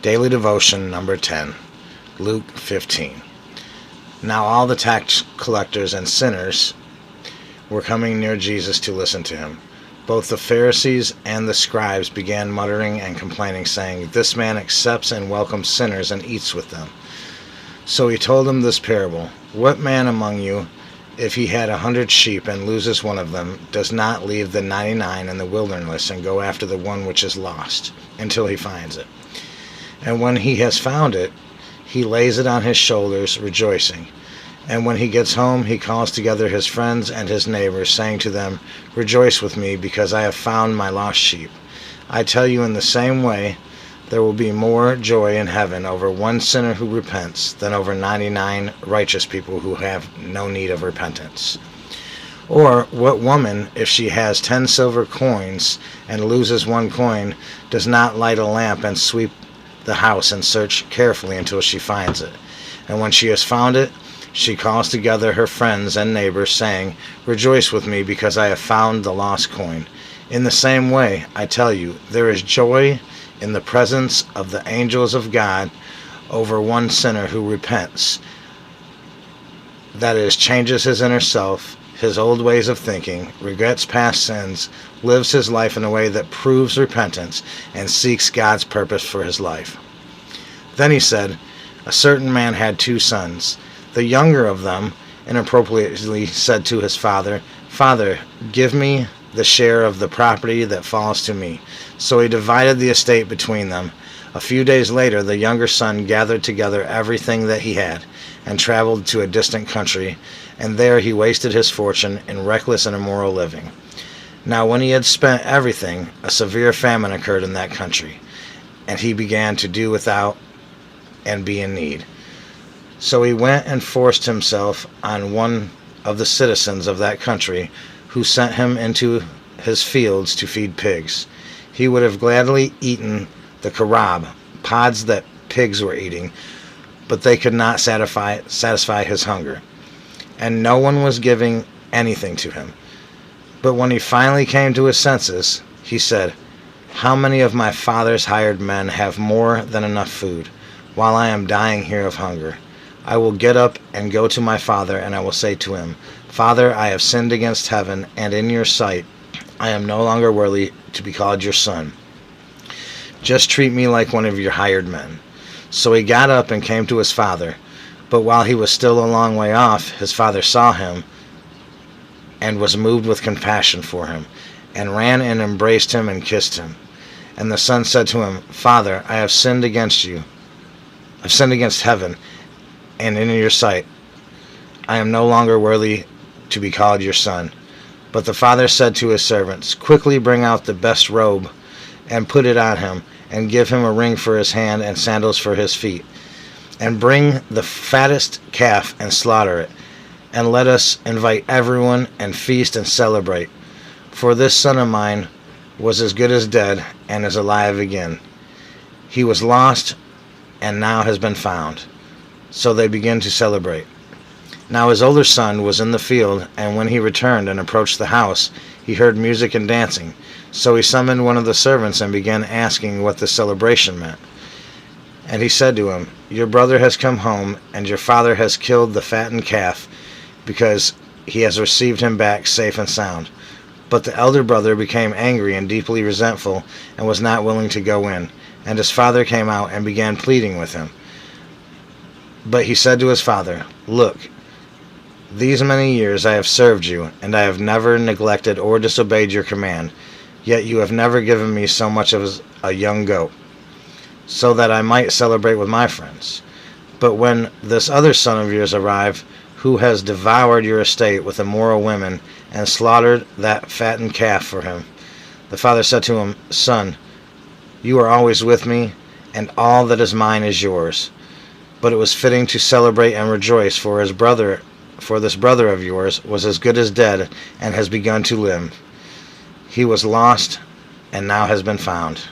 Daily Devotion number 10, Luke 15. Now all the tax collectors and sinners were coming near Jesus to listen to him. Both the Pharisees and the scribes began muttering and complaining, saying, "This man accepts and welcomes sinners and eats with them." So he told them this parable. "What man among you, if he had 100 sheep and loses one of them, does not leave the 99 in the wilderness and go after the one which is lost until he finds it? And when he has found it, he lays it on his shoulders, rejoicing. And when he gets home, he calls together his friends and his neighbors, saying to them, 'Rejoice with me, because I have found my lost sheep.' I tell you, in the same way, there will be more joy in heaven over one sinner who repents than over 99 righteous people who have no need of repentance. Or what woman, if she has 10 silver coins and loses one coin, does not light a lamp and sweep the house and search carefully until she finds it? And when she has found it, she calls together her friends and neighbors, saying, 'Rejoice with me, because I have found the lost coin.' In the same way, I tell you, there is joy in the presence of the angels of God over one sinner who repents, that is, changes his inner self, his old ways of thinking, regrets past sins, lives his life in a way that proves repentance, and seeks God's purpose for his life." Then he said, "A certain man had 2 sons. The younger of them inappropriately said to his father, 'Father, give me the share of the property that falls to me.' So he divided the estate between them. A few days later, the younger son gathered together everything that he had and traveled to a distant country, and there he wasted his fortune in reckless and immoral living. Now when he had spent everything, a severe famine occurred in that country, and he began to do without and be in need. So he went and forced himself on one of the citizens of that country, who sent him into his fields to feed pigs. He would have gladly eaten the carob, pods that pigs were eating, but they could not satisfy his hunger, and no one was giving anything to him. But when he finally came to his senses, he said, 'How many of my father's hired men have more than enough food, while I am dying here of hunger? I will get up and go to my father, and I will say to him, Father, I have sinned against heaven, and in your sight I am no longer worthy to be called your son. Just treat me like one of your hired men.' So he got up and came to his father. But while he was still a long way off, his father saw him and was moved with compassion for him, and ran and embraced him and kissed him. And the son said to him, 'Father, I have sinned against you. I've sinned against heaven, and in your sight I am no longer worthy to be called your son.' But the father said to his servants, 'Quickly bring out the best robe and put it on him, and give him a ring for his hand and sandals for his feet. And bring the fattest calf and slaughter it, and let us invite everyone and feast and celebrate. For this son of mine was as good as dead and is alive again. He was lost and now has been found.' So they began to celebrate. Now his older son was in the field, and when he returned and approached the house, he heard music and dancing. So he summoned one of the servants and began asking what the celebration meant. And he said to him, 'Your brother has come home, and your father has killed the fattened calf, because he has received him back safe and sound.' But the elder brother became angry and deeply resentful, and was not willing to go in. And his father came out and began pleading with him. But he said to his father, 'Look, these many years I have served you, and I have never neglected or disobeyed your command. Yet you have never given me so much as a young goat, so that I might celebrate with my friends. But when this other son of yours arrived, who has devoured your estate with immoral women, and slaughtered that fattened calf for him.' The father said to him, 'Son, you are always with me, and all that is mine is yours. But it was fitting to celebrate and rejoice, for this brother of yours was as good as dead, and has begun to live. He was lost, and now has been found.'